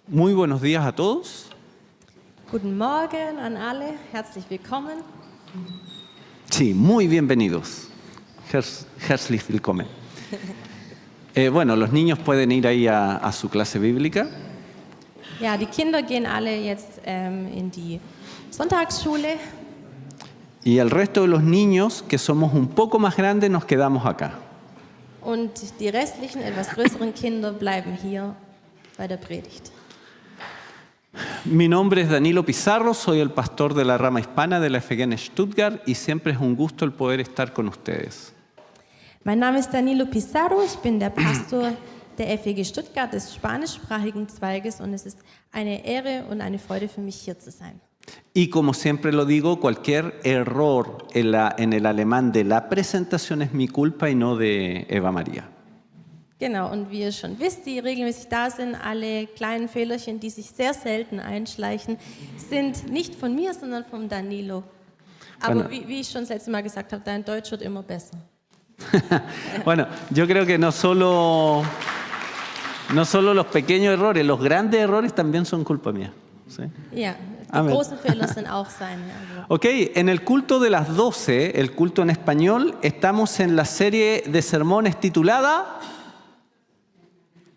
Muy buenos días a todos. Guten Morgen an alle, herzlich willkommen. Sí, muy bienvenidos. Herzlich willkommen. Bueno, los niños pueden ir ahí a su clase bíblica. Ja, die Kinder gehen alle jetzt in die Sonntagsschule Y el resto de los niños, que somos un poco más grandes, nos quedamos acá. und die restlichen, etwas größeren Kinder bleiben hier bei der Predigt. Mi nombre es Danilo Pizarro, soy el pastor de la rama hispana de la FG en Stuttgart y siempre es un gusto el poder estar con ustedes. Mein Name ist Danilo Pizarro, ich bin der Pastor der FEG Stuttgart des spanischsprachigen Zweiges und es ist eine Ehre und eine Freude für mich, hier zu sein. Y como siempre lo digo, cualquier error en el alemán de la presentación es mi culpa y no de Eva María. Genau, und wie ihr schon wisst, die regelmäßig da sind, alle kleinen Fehlerchen, die sich sehr selten einschleichen, sind nicht von mir, sondern von Danilo. Aber wie ich schon das letzte Mal gesagt habe, dein Deutsch wird immer besser. Bueno, yo creo que no solo los pequeños errores, los grandes errores también son culpa mía. ¿Sí? Ja, die Amen. großen Fehler sind auch seine. Also. Ok, en el culto de las 12, el culto en español, estamos en la serie de sermones titulada...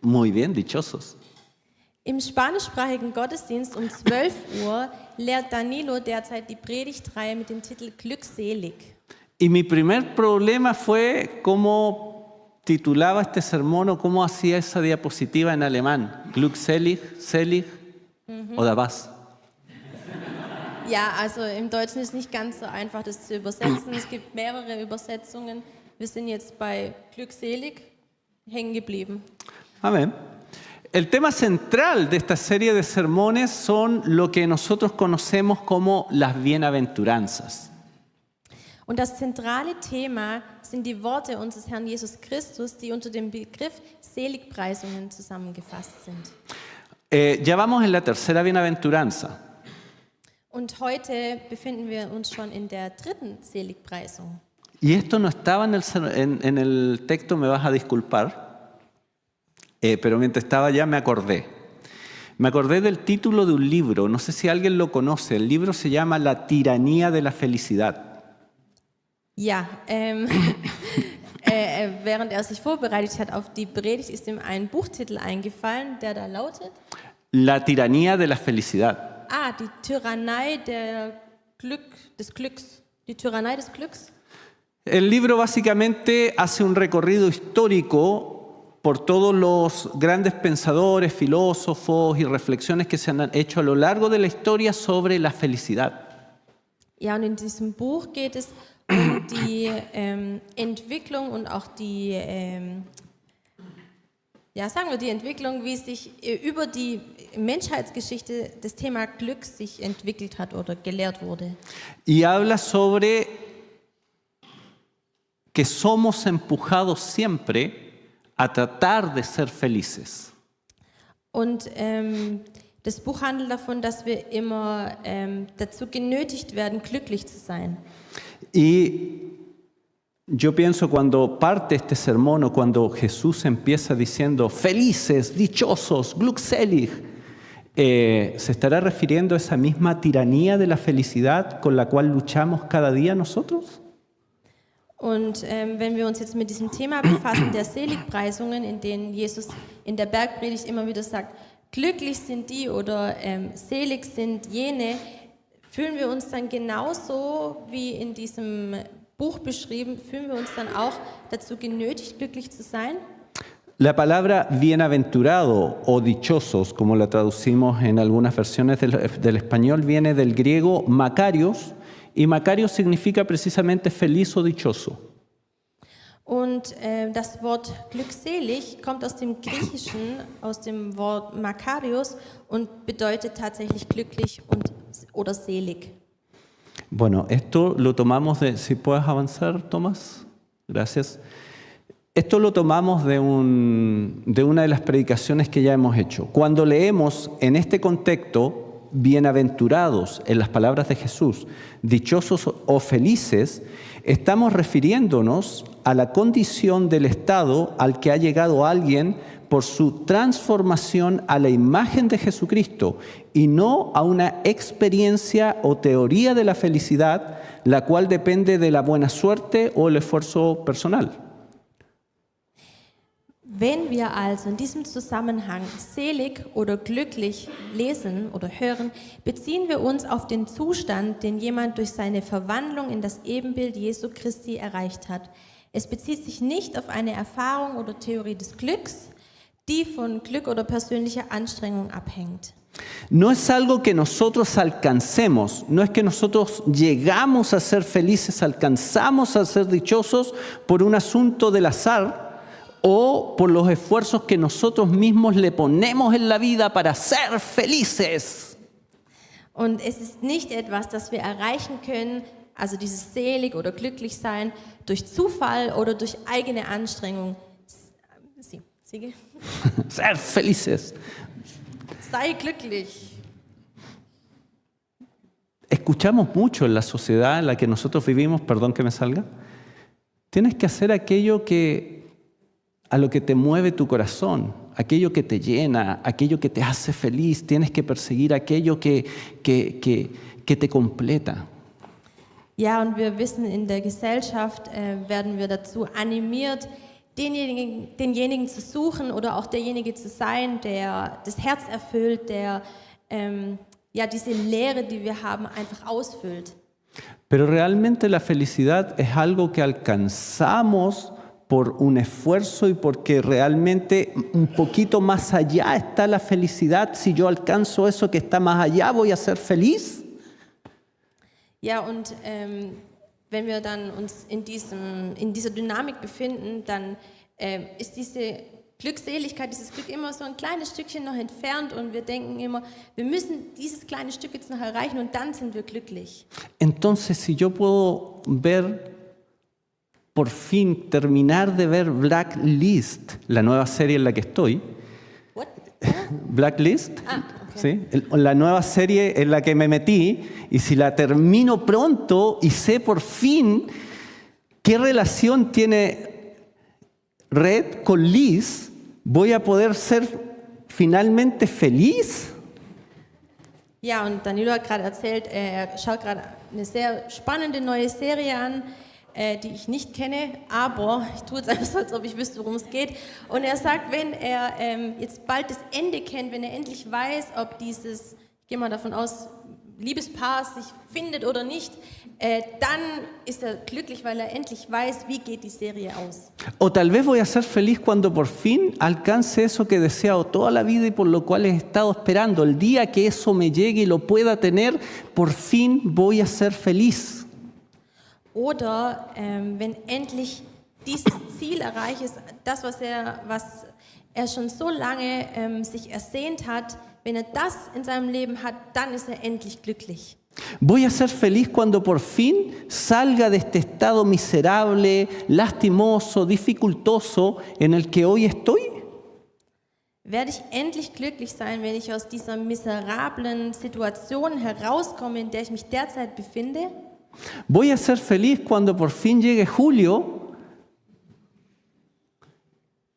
Muy bien, dichosos. Im spanischsprachigen Gottesdienst um 12 Uhr lehrt Danilo derzeit die Predigtreihe mit dem Titel Glückselig. Y mi primer problema fue cómo titulaba este sermón o cómo hacía esa diapositiva en alemán. Glückselig, selig oder was? Ja, also im Deutschen ist nicht ganz so einfach, das zu übersetzen. Es gibt mehrere Übersetzungen. Wir sind jetzt bei Glückselig hängen geblieben. Amén. El tema central de esta serie de sermones son lo que nosotros conocemos como las bienaventuranzas. Und das zentrale Thema sind die Worte unseres Herrn Jesus Christus, die unter dem Begriff Seligpreisungen zusammengefasst sind. Ya vamos en la tercera bienaventuranza. Und heute befinden wir uns schon in der dritten Seligpreisung. Y esto no estaba en el texto, me vas a disculpar. Pero mientras estaba allá me acordé. Me acordé del título de un libro, no sé si alguien lo conoce. El libro se llama La tiranía de la felicidad. Ja, während sich vorbereitet hat auf die Predigt, ist ihm ein Buchtitel eingefallen, der da lautet: La tiranía de la felicidad. Die Tyrannei des Glücks. Die Tyrannei des Glücks. El libro básicamente hace un recorrido histórico por todos los grandes pensadores, filósofos y reflexiones que se han hecho a lo largo de la historia sobre la felicidad. Ja, und in diesem Buch geht es um die Entwicklung und auch die, die Entwicklung, wie sich über die Menschheitsgeschichte das Thema Glück sich entwickelt hat oder gelehrt wurde. Y habla sobre que somos empujados siempre a tratar de ser felices. Und das Buch handelt davon, dass wir immer dazu genötigt werden, glücklich zu sein. Y yo pienso cuando parte este sermón o cuando Jesús empieza diciendo felices, dichosos, glückselig, ¿se estará refiriendo a esa misma tiranía de la felicidad con la cual luchamos cada día nosotros? Und wenn wir uns jetzt mit diesem Thema befassen, der Seligpreisungen, in denen Jesus in der Bergpredigt immer wieder sagt, glücklich sind die oder selig sind jene, fühlen wir uns dann genauso wie in diesem Buch beschrieben, fühlen wir uns dann auch dazu genötigt, glücklich zu sein? La palabra bienaventurado o dichosos, como la traducimos en algunas versiones del español, viene del griego makarios, y makarios significa precisamente feliz o dichoso. Und das Wort glückselig kommt aus dem Griechischen, aus dem Wort makarios und bedeutet tatsächlich glücklich oder selig. Bueno, esto lo tomamos de... Si puedes avanzar, Tomás. Gracias. Esto lo tomamos de una de las predicaciones que ya hemos hecho. Cuando leemos en este contexto, bienaventurados, en las palabras de Jesús, dichosos o felices, estamos refiriéndonos a la condición del estado al que ha llegado alguien por su transformación a la imagen de Jesucristo y no a una experiencia o teoría de la felicidad, la cual depende de la buena suerte o el esfuerzo personal. Wenn wir also in diesem Zusammenhang selig oder glücklich lesen oder hören, beziehen wir uns auf den Zustand, den jemand durch seine Verwandlung in das Ebenbild Jesu Christi erreicht hat. Es bezieht sich nicht auf eine Erfahrung oder Theorie des Glücks, die von Glück oder persönlicher Anstrengung abhängt. No es algo que nosotros alcancemos, no es que nosotros llegamos a ser felices, alcanzamos a ser dichosos por un asunto del azar o por los esfuerzos que nosotros mismos le ponemos en la vida para ser felices. Und es ist nicht etwas, das wir erreichen können, also dieses selig oder glücklich sein, durch Zufall oder durch eigene Anstrengung. Siege? Ser felices. Sei glücklich. Escuchamos mucho en la sociedad en la que nosotros vivimos, perdón que me salga, tienes que hacer aquello a lo que te mueve tu corazón, aquello que te llena, aquello que te hace feliz, tienes que perseguir aquello que te completa. Ja, und wir wissen, in der Gesellschaft werden wir dazu animiert, denjenigen zu suchen oder auch derjenige zu sein, der das Herz erfüllt, der diese Leere, die wir haben, einfach ausfüllt. Pero realmente la felicidad es algo que alcanzamos por un esfuerzo y porque realmente un poquito más allá está la felicidad. Si yo alcanzo eso que está más allá, ¿voy a ser feliz? Ja, und wenn wir dann uns in dieser Dynamik befinden, dann ist diese Glückseligkeit, dieses Glück immer so ein kleines Stückchen noch entfernt und wir denken immer, wir müssen dieses kleine Stück jetzt noch erreichen und dann sind wir glücklich. Entonces, si yo puedo por fin terminar de ver Blacklist, la nueva serie en la que estoy. What? Blacklist, okay. ¿sí? La nueva serie en la que me metí, y si la termino pronto y sé por fin qué relación tiene Red con Liz, voy a poder ser finalmente feliz. Ja, und Danilo hat gerade erzählt, er schaut gerade eine sehr spannende neue Serie an, die ich nicht kenne, aber ich tue jetzt einfach so, als ob ich wüsste, worum es geht. Und er sagt, wenn er jetzt bald das Ende kennt, wenn er endlich weiß, ob dieses, ich gehe mal davon aus, Liebespaar sich findet oder nicht, dann ist er glücklich, weil er endlich weiß, wie geht die Serie aus. O tal vez voy a ser feliz cuando por fin alcance eso que he deseado toda la vida y por lo cual he estado esperando. El día que eso me llegue y lo pueda tener, por fin voy a ser feliz. Oder wenn endlich dieses Ziel erreicht ist, das, was er schon so lange sich ersehnt hat, wenn er das in seinem Leben hat, dann ist er endlich glücklich. Voy a ser feliz cuando por fin salga de este estado miserable, lastimoso, dificultoso en el que hoy estoy. Werde ich endlich glücklich sein, wenn ich aus dieser miserablen Situation herauskomme, in der ich mich derzeit befinde? Voy a ser feliz cuando por fin llegue julio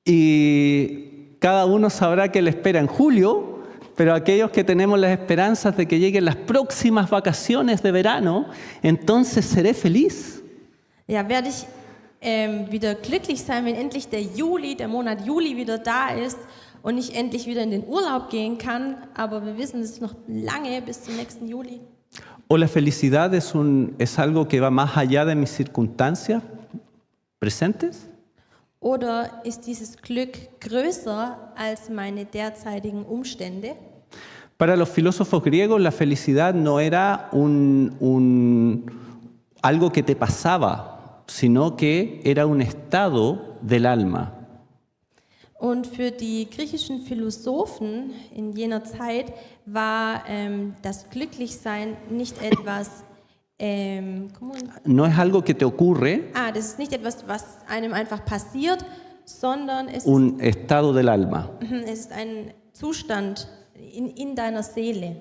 y cada uno sabrá que le espera en julio, pero aquellos que tenemos las esperanzas de que lleguen las próximas vacaciones de verano, entonces seré feliz. Ja, werde ich wieder glücklich sein, wenn endlich der Monat Juli wieder da ist und ich endlich wieder in den Urlaub gehen kann, aber wir wissen, es ist noch lange bis zum nächsten Juli. O la felicidad es algo que va más allá de mis circunstancias presentes. Oder ist dieses Glück größer als meine derzeitigen Umstände? Para los filósofos griegos, la felicidad no era algo que te pasaba, sino que era un estado del alma. Und für die griechischen Philosophen in jener Zeit war das Glücklichsein nicht etwas. No es algo que te ocurre. Das ist nicht etwas, was einem einfach passiert, sondern es un estado del alma. Es ist ein Zustand in deiner Seele.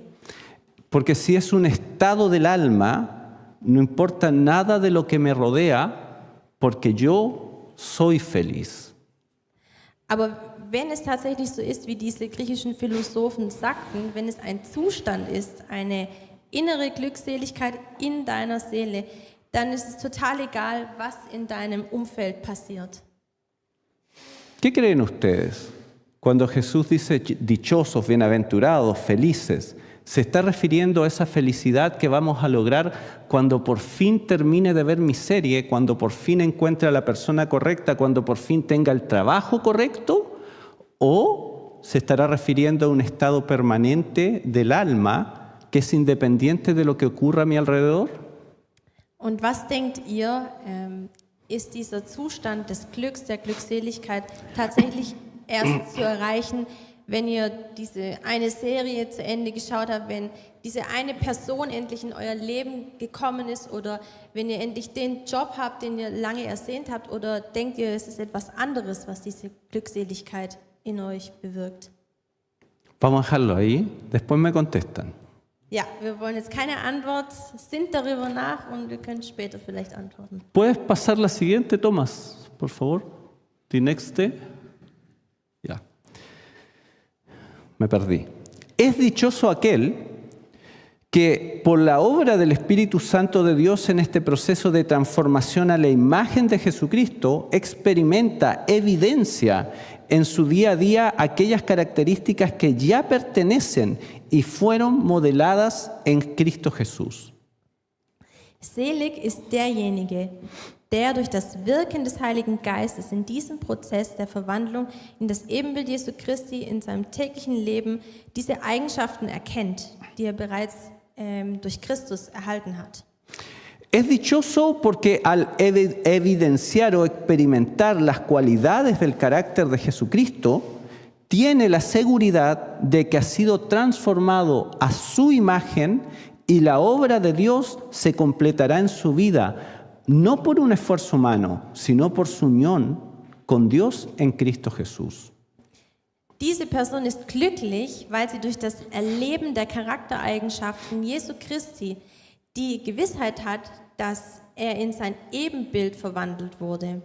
Porque si es un estado del alma, no importa nada de lo que me rodea, porque yo soy feliz. Aber wenn es tatsächlich so ist, wie diese griechischen Philosophen sagten, wenn es ein Zustand ist, eine innere Glückseligkeit in deiner Seele, dann ist es total egal, was in deinem Umfeld passiert. ¿Qué creen ustedes? Cuando Jesús dice dichosos, bienaventurados, felices, se está refiriendo a esa felicidad que vamos a lograr cuando por fin termine de ver mi serie, cuando por fin encuentre a la persona correcta, cuando por fin tenga el trabajo correcto, o se estará refiriendo a un estado permanente del alma que es independiente de lo que ocurra a mi alrededor? Und was denkt ihr, ist dieser Zustand des Glücks, der Glückseligkeit tatsächlich erst zu erreichen, wenn ihr diese eine Serie zu Ende geschaut habt, wenn diese eine Person endlich in euer Leben gekommen ist oder wenn ihr endlich den Job habt, den ihr lange ersehnt habt, oder denkt ihr, es ist etwas anderes, was diese Glückseligkeit in euch bewirkt? Vamos a dejarlo ahí, después me contestan. Ja, wir wollen jetzt keine Antwort, sinnt darüber nach und wir können später vielleicht antworten. ¿Puedes pasar la siguiente, Tomás, por favor? Die nächste. Ya. Me perdí. Es dichoso aquel que por la obra del Espíritu Santo de Dios en este proceso de transformación a la imagen de Jesucristo experimenta, evidencia en su día a día aquellas características que ya pertenecen y fueron modeladas en Cristo Jesús. Selig ist derjenige, der durch das Wirken des Heiligen Geistes in diesem Prozess der Verwandlung in das Ebenbild Jesu Christi in seinem täglichen Leben diese Eigenschaften erkennt, die er bereits durch Christus erhalten hat. Es dichoso porque al evidenciar o experimentar las cualidades del carácter de Jesucristo, tiene la seguridad de que ha sido transformado a su imagen y la obra de Dios se completará en su vida, no por un esfuerzo humano, sino por su unión con Dios en Cristo Jesús. Diese Person ist glücklich, weil sie durch das Erleben der Charaktereigenschaften Jesu Christi die Gewissheit hat, dass er in sein Ebenbild verwandelt wurde.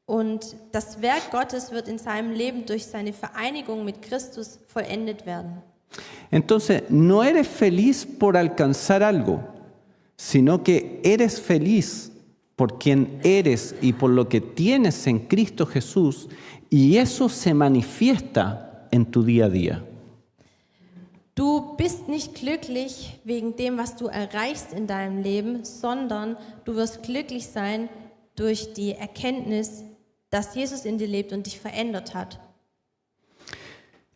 Und das Werk Gottes wird in seinem Leben durch seine Vereinigung mit Christus vollendet werden. Entonces, no eres feliz por alcanzar algo, sino que eres feliz por quien eres y por lo que tienes en Cristo Jesús, y eso se manifiesta en tu día a día. Du bist nicht glücklich wegen dem, was du erreichst in deinem Leben, sondern du wirst glücklich sein durch die Erkenntnis, dass Jesus in dir lebt und dich verändert hat.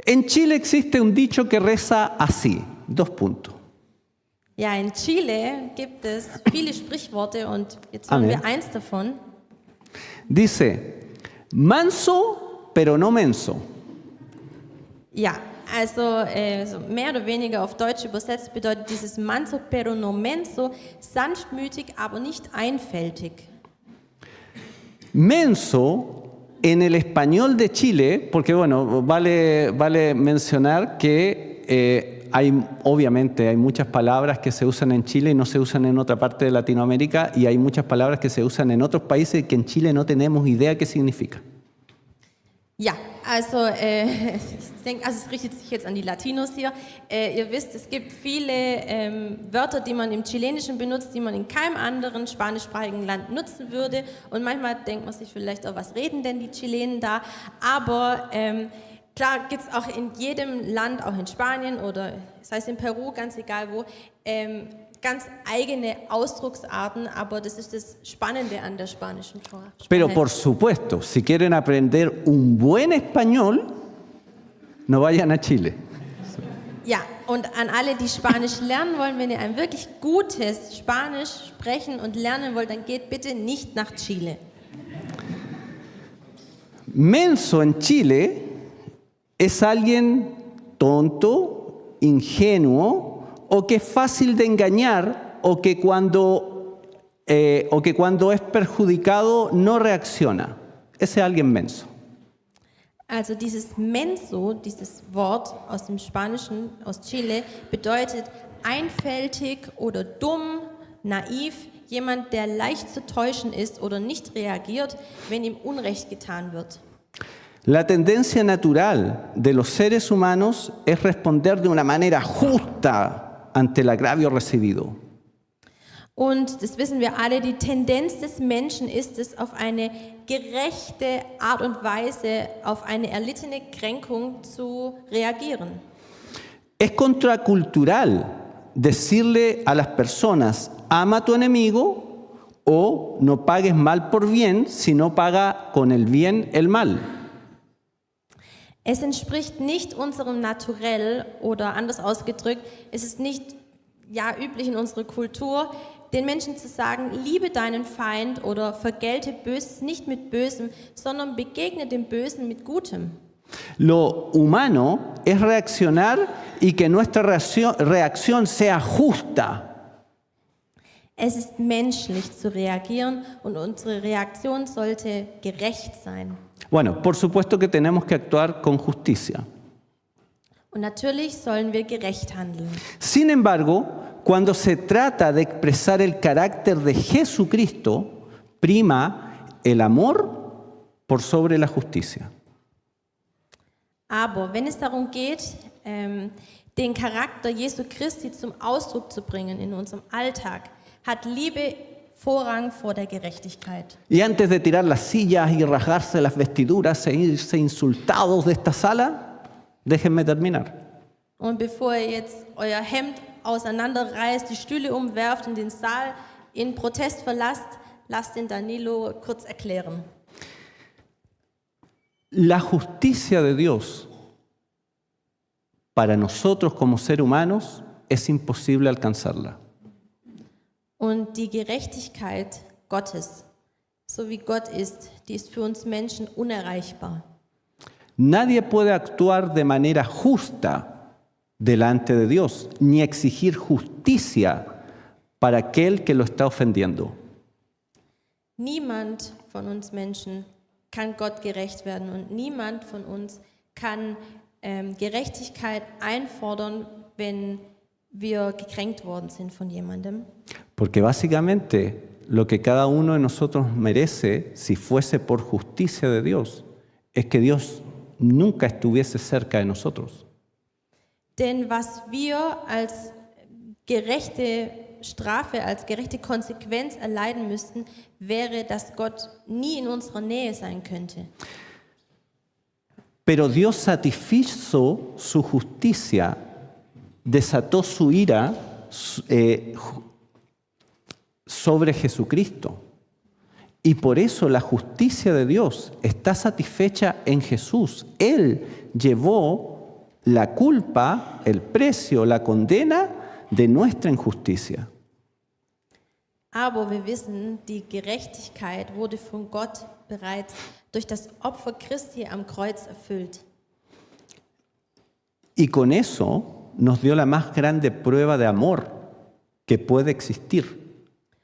En Chile existe un dicho que reza así, 2 puntos. Ja, in Chile gibt es viele Sprichworte und jetzt hören wir eins davon. Dice, manso, pero no menso. Ja, also so mehr oder weniger auf Deutsch übersetzt bedeutet dieses manso pero no menso, sanftmütig, aber nicht einfältig. Menso, en el español de Chile, porque bueno, vale mencionar que obviamente hay muchas palabras que se usan en Chile y no se usan en otra parte de Latinoamérica, y hay muchas palabras que se usan en otros países que en Chile no tenemos idea qué significa. Ja, also ich denke, es richtet sich jetzt an die Latinos hier. Ihr wisst, es gibt viele Wörter, die man im Chilenischen benutzt, die man in keinem anderen spanischsprachigen Land nutzen würde. Und manchmal denkt man sich vielleicht auch, was reden denn die Chilenen da? Aber klar gibt es auch in jedem Land, auch in Spanien oder sei es in Peru, ganz egal wo, ganz eigene Ausdrucksarten, aber das ist das Spannende an der spanischen Sprache. Pero por supuesto, si quieren aprender un buen español, no vayan a Chile. Ja, und an alle, die Spanisch lernen wollen, wenn ihr ein wirklich gutes Spanisch sprechen und lernen wollt, dann geht bitte nicht nach Chile. Menso en Chile es alguien tonto, ingenuo, o que es fácil de engañar, o que cuando es perjudicado no reacciona. Ese es alguien menso. Also dieses menso, dieses Wort aus dem Spanischen, aus Chile, bedeutet einfältig oder dumm, naiv, jemand, der leicht zu täuschen ist oder nicht reagiert, wenn ihm Unrecht getan wird. La tendencia natural de los seres humanos es responder de una manera justa ante el agravio recibido. Und das wissen wir alle, die Tendenz des Menschen ist es, auf eine gerechte Art und Weise auf eine erlittene Kränkung zu reagieren. Es contracultural decirle a las personas, ama a tu enemigo o no pagues mal por bien, sino paga con el bien el mal. Es entspricht nicht unserem Naturell oder anders ausgedrückt, es ist nicht üblich in unserer Kultur, den Menschen zu sagen, liebe deinen Feind oder vergelte Böses nicht mit Bösem, sondern begegne dem Bösen mit Gutem. Lo humano es reaccionar y que nuestra reacción sea justa. Es ist menschlich zu reagieren und unsere Reaktion sollte gerecht sein. Bueno, por supuesto que tenemos que actuar con justicia. Und natürlich sollen wir gerecht handeln. Sin embargo, cuando se trata de expresar el carácter de Jesucristo, prima el amor por sobre la justicia. Aber wenn es darum geht, den Charakter Jesu Christi zum Ausdruck zu bringen in unserem Alltag, hat Liebe Vorrang vor der Gerechtigkeit. Y antes de tirar las sillas y rasgarse las vestiduras e irse insultados de esta sala, déjenme terminar. Und bevor ihr jetzt euer Hemd auseinanderreißt, die Stühle umwerft und den Saal in Protest verlasst, lasst den Danilo kurz erklären. La justicia de Dios para nosotros como seres humanos es imposible alcanzarla. Und die Gerechtigkeit Gottes, so wie Gott ist, die ist für uns Menschen unerreichbar. Nadie puede actuar de manera justa delante de Dios, ni exigir justicia para aquel que lo está ofendiendo. Niemand von uns Menschen kann Gott gerecht werden und niemand von uns kann Gerechtigkeit einfordern, wenn wir gekränkt worden sind von jemandem. Porque básicamente lo que cada uno de nosotros merece, si fuese por justicia de Dios, es que Dios nunca estuviese cerca de nosotros. Denn was wir als gerechte Strafe, als gerechte Konsequenz erleiden müssten, wäre, dass Gott nie in unserer Nähe sein könnte. Pero Dios satisfizo su justicia, desató su ira sobre Jesucristo. Y por eso la justicia de Dios está satisfecha en Jesús. Él llevó la culpa, el precio, la condena de nuestra injusticia. Aber wir wissen, die Gerechtigkeit wurde von Gott bereits durch das Opfer Christi am Kreuz erfüllt. Y con eso nos dio la más grande prueba de amor que puede existir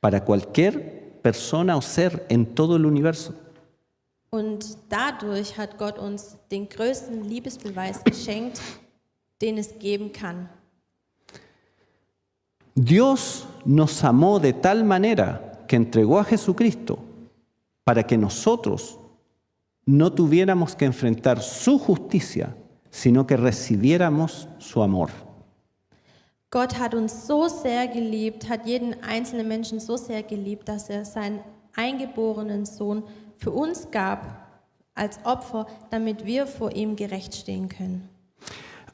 para cualquier persona o ser en todo el universo. Und dadurch hat Gott uns den größten Liebesbeweis geschenkt, den es geben kann. Dios nos amó de tal manera que entregó a Jesucristo para que nosotros no tuviéramos que enfrentar su justicia, sino que recibiéramos su amor. Gott hat uns so sehr geliebt, hat jeden einzelnen Menschen so sehr geliebt, dass er seinen eingeborenen Sohn für uns gab als Opfer, damit wir vor ihm gerecht stehen können.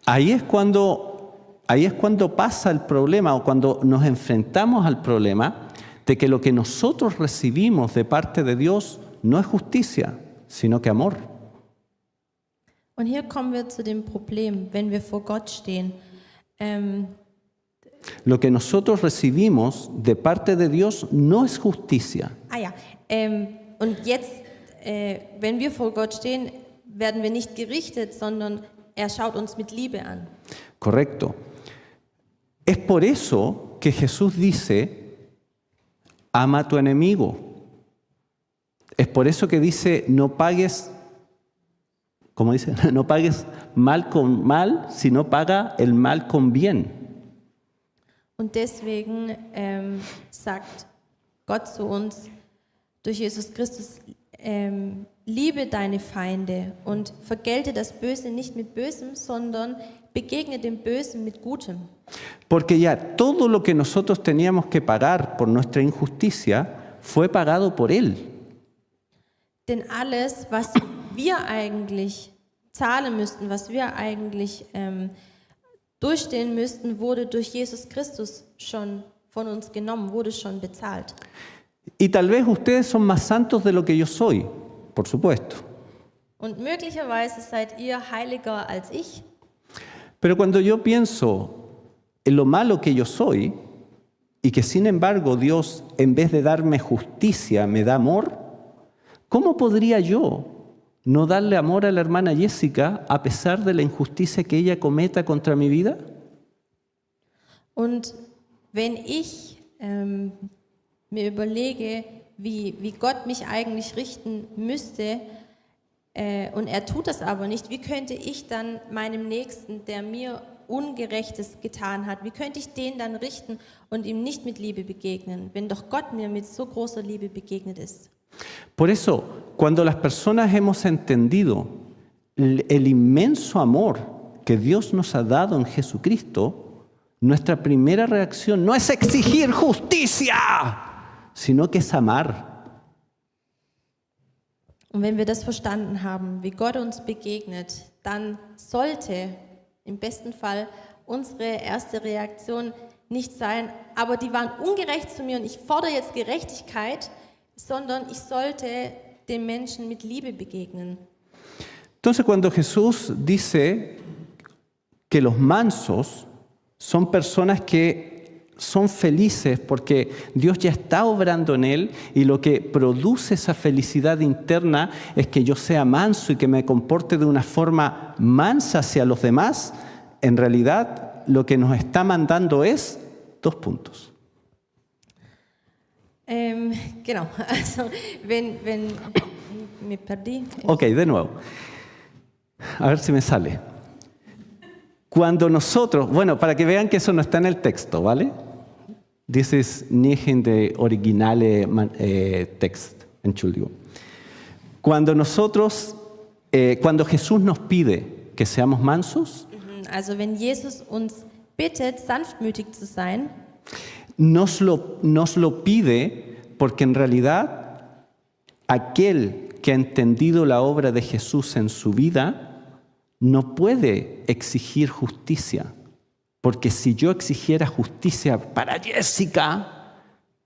Ahí es cuando pasa el problema o cuando nos enfrentamos al problema de que lo que nosotros recibimos de parte de Dios no es justicia, sino que amor. Und hier kommen wir zu dem Problem, wenn wir vor Gott stehen. Lo que nosotros recibimos de parte de Dios no es justicia. Und jetzt, wenn wir vor Gott stehen, werden wir nicht gerichtet, sondern er schaut uns mit Liebe an. Correcto. Es por eso que Jesús dice, ama a tu enemigo. Es por eso que dice, no pagues, ¿cómo dice? No pagues mal con mal, sino paga el mal con bien. Und deswegen sagt Gott zu uns durch Jesus Christus, liebe deine Feinde und vergelte das Böse nicht mit Bösem, sondern begegne dem Bösen mit Gutem. Porque ya todo lo que nosotros teníamos que pagar por nuestra injusticia fue pagado por Él. Denn alles, was wir eigentlich zahlen müssten, was wir eigentlich durchstehen müssten, wurde durch Jesus Christus schon von uns genommen, wurde schon bezahlt. Y tal vez ustedes son más santos de lo que yo soy, por supuesto. Und möglicherweise seid ihr heiliger als ich. Pero cuando yo pienso en lo malo que yo soy y que sin embargo Dios, en vez de darme justicia, me da amor, ¿cómo podría yo no darle amor a la hermana Jessica a pesar de la injusticia que ella cometa contra mi vida? Und wenn ich mir überlege, wie Gott mich eigentlich richten müsste, und er tut das aber nicht, wie könnte ich dann meinem Nächsten, der mir Ungerechtes getan hat, wie könnte ich den dann richten und ihm nicht mit Liebe begegnen, wenn doch Gott mir mit so großer Liebe begegnet ist? Por eso, cuando las personas hemos entendido el inmenso amor que Dios nos ha dado en Jesucristo, nuestra primera reacción no es exigir justicia, sino que es amar. Und wenn wir das verstanden haben, wie Gott uns begegnet, dann sollte im besten Fall unsere erste Reaktion nicht sein, aber die waren ungerecht zu mir und ich fordere jetzt Gerechtigkeit, sondern ich sollte den Menschen mit Liebe begegnen. Entonces, cuando Jesús dice que los mansos son personas que son felices porque Dios ya está obrando en él y lo que produce esa felicidad interna es que yo sea manso y que me comporte de una forma mansa hacia los demás, en realidad lo que nos está mandando es 2 puntos. Genau, also wenn me perdí. Ok, de nuevo. A ver si me sale. Cuando nosotros, bueno, para que vean que eso no está en el texto, ¿vale? This is nicht in the originale text, Entschuldigung. Cuando Jesús nos pide que seamos mansos, Also wenn Jesus uns bittet, sanftmütig zu sein, nos lo pide porque en realidad aquel que ha entendido la obra de Jesús en su vida no puede exigir justicia, porque si yo exigiera justicia para Jessica,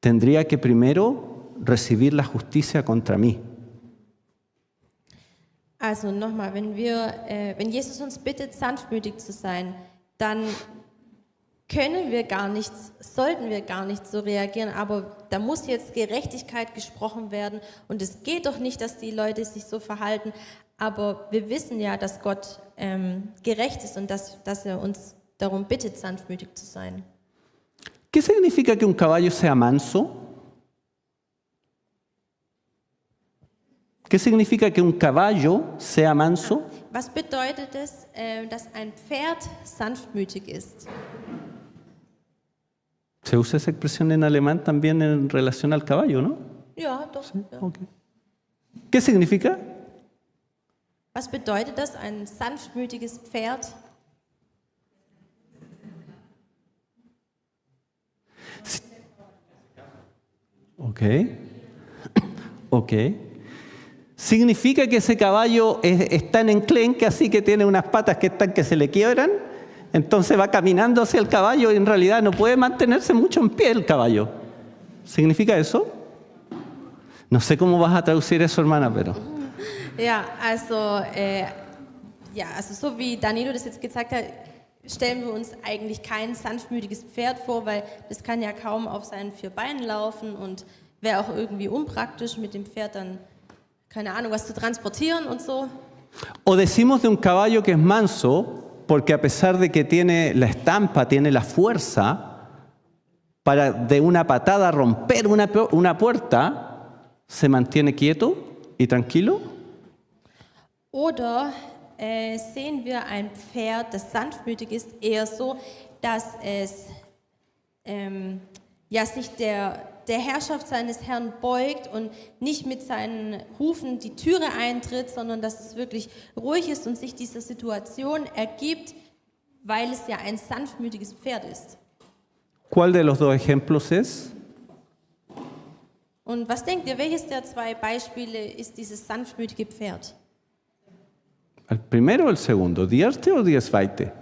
tendría que primero recibir la justicia contra mí. also nochmal, wenn Jesus uns bittet, sanftmütig zu sein, dann können wir gar nicht, sollten wir gar nicht so reagieren, aber da muss jetzt Gerechtigkeit gesprochen werden und es geht doch nicht, dass die Leute sich so verhalten, aber wir wissen ja, dass Gott gerecht ist und dass er uns darum bittet, sanftmütig zu sein. ¿Qué significa que un caballo sea manso? ¿Qué significa que un caballo sea manso? Was bedeutet es, dass ein Pferd sanftmütig ist? Se usa esa expresión en alemán también en relación al caballo, ¿no? Ja, doch. Ja. Okay. ¿Qué significa? Was bedeutet das, ein sanftmütiges Pferd? Ok. Ok. ¿Significa que ese caballo está en enclenque, así que tiene unas patas que se le quiebran? Entonces va caminando hacia el caballo y en realidad no puede mantenerse mucho en pie el caballo. ¿Significa eso? No sé cómo vas a traducir eso, hermana, pero... Ja, also so wie Danilo das jetzt gezeigt hat, stellen wir uns eigentlich kein sanftmütiges Pferd vor, weil das kann ja kaum auf seinen 4 Beinen laufen und wäre auch irgendwie unpraktisch mit dem Pferd dann, keine Ahnung, was zu transportieren und so. O decimos de un caballo que es manso porque a pesar de que tiene la estampa, tiene la fuerza para de una patada romper una puerta, se mantiene quieto y tranquilo. Oder sehen wir ein Pferd, das sanftmütig ist, eher so, dass es sich der Herrschaft seines Herrn beugt und nicht mit seinen Hufen die Türe eintritt, sondern dass es wirklich ruhig ist und sich dieser Situation ergibt, weil es ja ein sanftmütiges Pferd ist. ¿Cuál de los dos ejemplos es? Und was denkt ihr, welches der zwei Beispiele ist dieses sanftmütige Pferd? ¿El primero o el segundo? ¿Die erste o die zweite?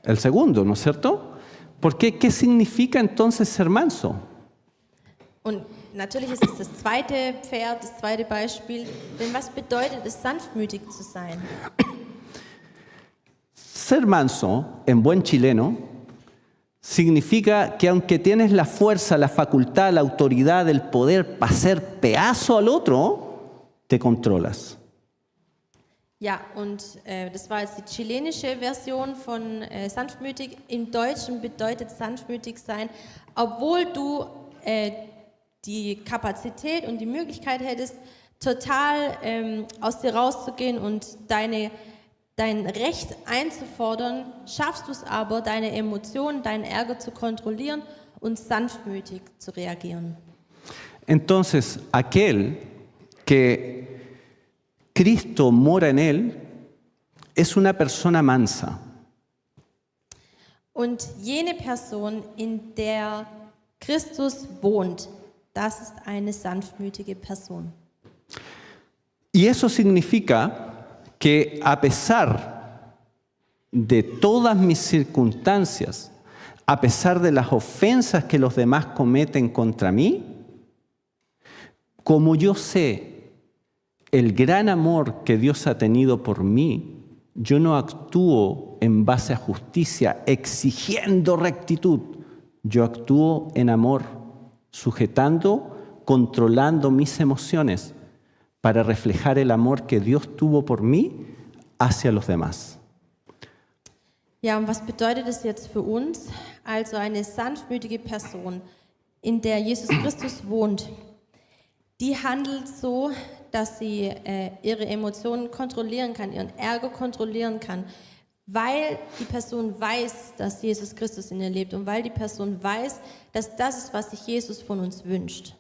El segundo, ¿no es cierto? ¿Por qué? ¿Qué significa entonces ser manso? Und natürlich ist es das zweite Pferd, das zweite Beispiel. Denn was bedeutet es, sanftmütig zu sein? Ser manso, en buen chileno, significa que aunque tienes la fuerza, la facultad, la autoridad, el poder para hacer pedazo al otro, te controlas. Ja, und das war jetzt die chilenische Version von sanftmütig. Im Deutschen bedeutet sanftmütig sein, obwohl du die Kapazität und die Möglichkeit hättest, total aus dir rauszugehen und dein Recht einzufordern, schaffst du es aber, deine Emotionen, deinen Ärger zu kontrollieren und sanftmütig zu reagieren. Entonces, aquel que Cristo mora en él es una persona mansa. Und jene Person, in der Christus wohnt, das ist eine sanftmütige Person. Y eso significa que a pesar de todas mis circunstancias, a pesar de las ofensas que los demás cometen contra mí, como yo sé el gran amor que Dios ha tenido por mí, yo no actúo en base a justicia, exigiendo rectitud. Yo actúo en amor, sujetando, controlando mis emociones para reflejar el amor que Dios tuvo por mí hacia los demás. Ja, und was bedeutet das jetzt für uns? Also eine sanftmütige Person, in der Jesus Christus wohnt, die handelt so, dass sie ihre Emotionen kontrollieren kann, ihren Ärger kontrollieren kann, weil die Person weiß, dass Jesus Christus in ihr lebt und weil die Person weiß, dass das ist, was sich Jesus von uns wünscht.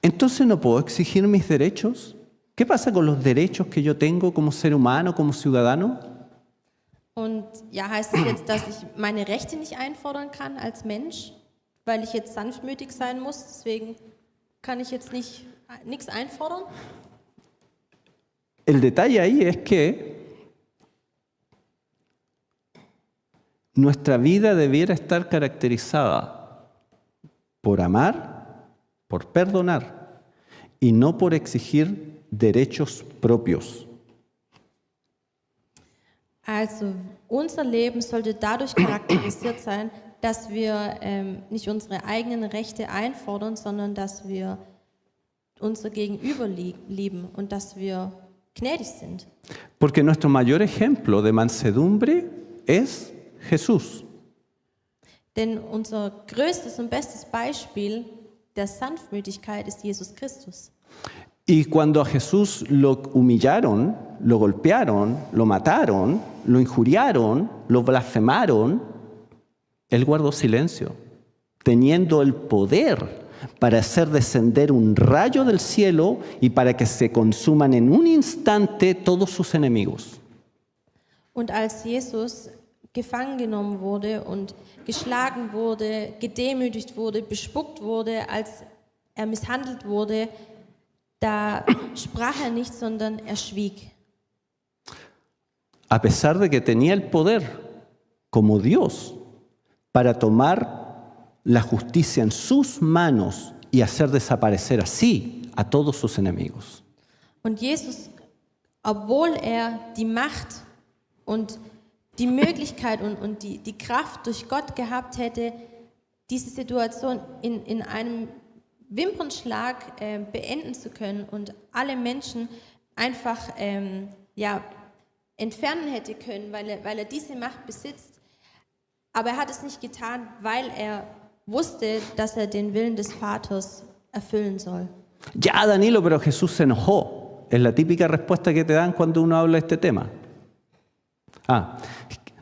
Entonces no puedo exigir mis derechos. ¿Qué pasa con los derechos que yo tengo como ser humano, como ciudadano? Und ja, heißt es jetzt, dass ich meine Rechte nicht einfordern kann als Mensch, weil ich jetzt sanftmütig sein muss, deswegen kann ich jetzt nichts einfordern? El detalle ahí es que nuestra vida debiera estar caracterizada por amar, por perdonar y no por exigir derechos propios. Also unser Leben sollte dadurch charakterisiert sein, dass wir nicht unsere eigenen Rechte einfordern, sondern dass wir unser Gegenüber lieben und dass wir gnädig sind. Porque nuestro mayor ejemplo de mansedumbre es Jesús. Denn unser größtes und bestes Beispiel der Sanftmütigkeit ist Jesus Christus. Y cuando a Jesús lo humillaron, lo golpearon, lo mataron, lo injuriaron, lo blasfemaron, Él guardó silencio, teniendo el poder para hacer descender un rayo del cielo y para que se consuman en un instante todos sus enemigos. Und als Jesus gefangen genommen wurde und geschlagen wurde, gedemütigt wurde, bespuckt wurde, als er misshandelt wurde, da sprach er nicht, sondern er schwieg. A pesar de que tenía el poder como Dios para tomar la justicia en sus manos y hacer desaparecer así a todos sus enemigos. Und Jesus, obwohl er die Macht und die Möglichkeit und die Kraft durch Gott gehabt hätte, diese Situation in einem Wimpernschlag beenden zu können und alle Menschen einfach entfernen hätte können, weil er diese Macht besitzt. Aber er hat es nicht getan, weil er wusste, dass er den Willen des Vaters erfüllen soll. Ya, Danilo, pero Jesús se enojó. Es la típica respuesta que te dan cuando uno habla de este tema.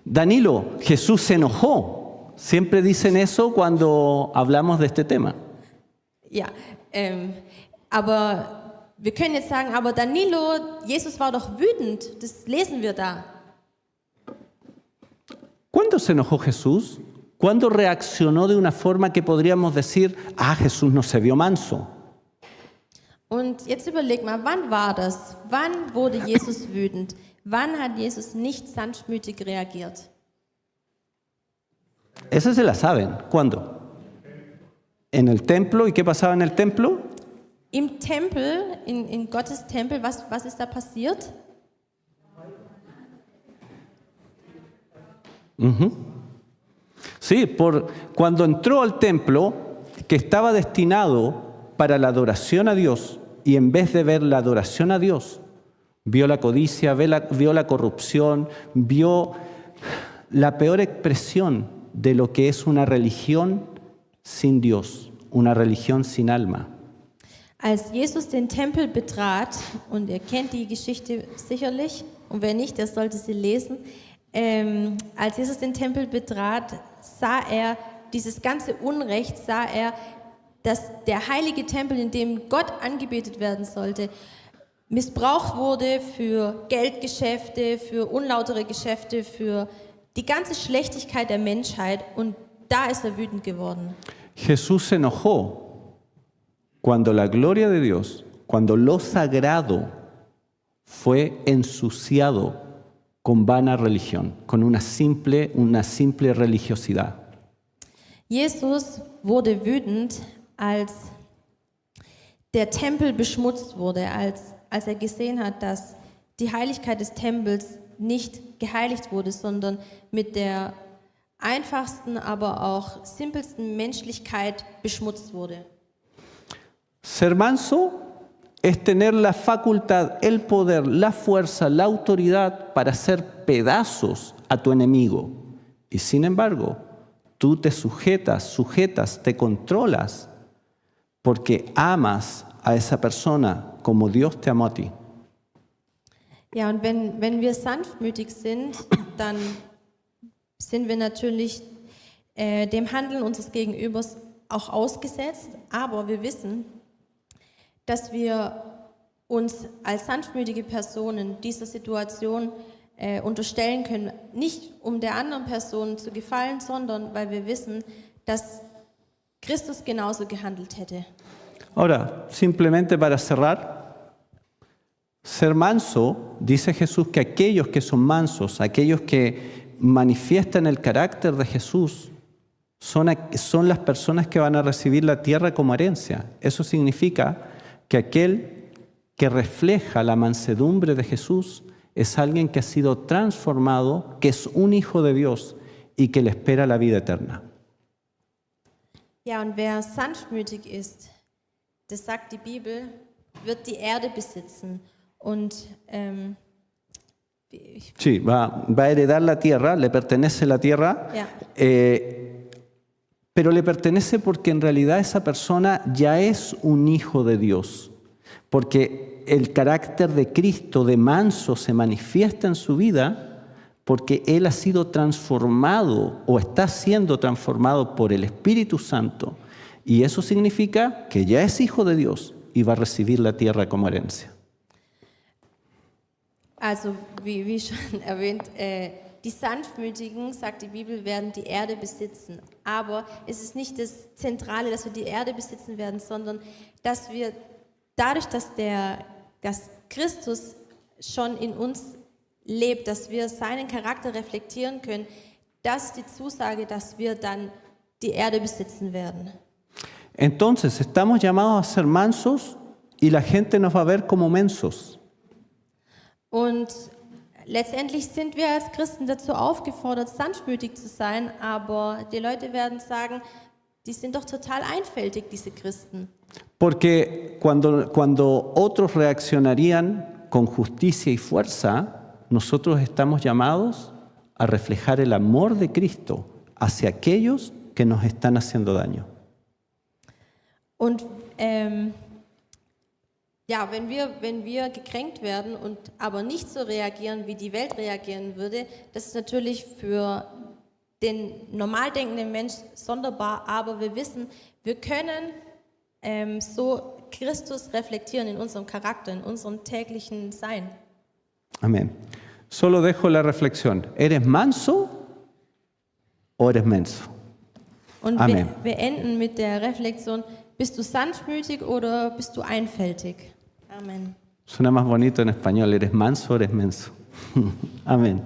Danilo, Jesús se enojó. Siempre dicen eso cuando hablamos de este tema. Ja, aber wir können jetzt sagen, aber Danilo, Jesus war doch wütend. Das lesen wir da. ¿Cuándo se enojó Jesús? ¿Cuándo reaccionó de una forma que podríamos decir, Jesús no se vio manso? Und jetzt überleg mal, wann war das? Wann wurde Jesus wütend? Wann hat Jesus nicht sanftmütig reagiert? Esa se la saben. ¿Cuándo? En el templo. ¿Y qué pasaba en el templo? Im Tempel, in Gottes Tempel, was ist da passiert? Sí, cuando entró al templo, que estaba destinado para la adoración a Dios, y en vez de ver la adoración a Dios, vio la codicia, vio la corrupción, vio la peor expresión de lo que es una religión sin Dios, una religión sin alma. Als Jesus den Tempel betrat, und ihr kennt die Geschichte sicherlich, und wer nicht, der sollte sie lesen, als Jesus den Tempel betrat, sah er dieses ganze Unrecht, sah er, dass der heilige Tempel, in dem Gott angebetet werden sollte, missbraucht wurde für Geldgeschäfte, für unlautere Geschäfte, für die ganze Schlechtigkeit der Menschheit, und da ist er wütend geworden. Jesús se enojó cuando la gloria de Dios, cuando lo sagrado fue ensuciado con vana religión, con una simple religiosidad. Jesus wurde wütend, als der Tempel beschmutzt wurde, als er gesehen hat, dass die Heiligkeit des Tempels nicht geheiligt wurde, sondern mit der einfachsten, aber auch simpelsten Menschlichkeit beschmutzt wurde. Ser manso es tener la facultad, el poder, la fuerza, la autoridad para hacer pedazos a tu enemigo. Y sin embargo, tú te sujetas, te controlas porque amas a esa persona como Dios te amó a ti. Ja, und wenn wir sanftmütig sind, dann sind wir natürlich dem Handeln unseres Gegenübers auch ausgesetzt, aber wir wissen, dass wir uns als sanftmütige Personen dieser Situation unterstellen können, nicht um der anderen Person zu gefallen, sondern weil wir wissen, dass Christus genauso gehandelt hätte. Ahora, simplemente para cerrar, ser manso, dice Jesús que aquellos que son mansos, aquellos que manifiestan el carácter de Jesús, son las personas que van a recibir la tierra como herencia. Eso significa que aquel que refleja la mansedumbre de Jesús es alguien que ha sido transformado, que es un hijo de Dios y que le espera la vida eterna. Ja, und wer sanftmütig ist, das sagt die Bibel, wird die Erde besitzen. Und sí, va a heredar la tierra, le pertenece la tierra, ja. Pero le pertenece porque en realidad esa persona ya es un hijo de Dios, porque el carácter de Cristo, de manso, se manifiesta en su vida porque Él ha sido transformado o está siendo transformado por el Espíritu Santo, y eso significa que ya es hijo de Dios y va a recibir la tierra como herencia. Also, wie schon erwähnt, die Sanftmütigen, sagt die Bibel, werden die Erde besitzen. Aber es ist nicht das Zentrale, dass wir die Erde besitzen werden, sondern dass wir dadurch, dass Christus schon in uns lebt, dass wir seinen Charakter reflektieren können, das ist die Zusage, dass wir dann die Erde besitzen werden. Entonces, estamos llamados a ser mansos y la gente nos va a ver como mensos. Und letztendlich sind wir als Christen dazu aufgefordert, sanftmütig zu sein, aber die Leute werden sagen, die sind doch total einfältig, diese Christen. Porque cuando otros reaccionarían con justicia y fuerza, nosotros estamos llamados a reflejar el amor de Cristo hacia aquellos que nos están haciendo daño. Und ja, wenn wir gekränkt werden und aber nicht so reagieren, wie die Welt reagieren würde, das ist natürlich für den normal denkenden Mensch sonderbar, aber wir wissen, wir können so Christus reflektieren in unserem Charakter, in unserem täglichen Sein. Amén. Solo dejo la reflexión. ¿Eres manso o eres menso? Und Amen. wir enden mit der Reflexion, bist du sanftmütig oder bist du einfältig? Amen. Suena más bonito en español. ¿Eres manso o eres menso? Amén.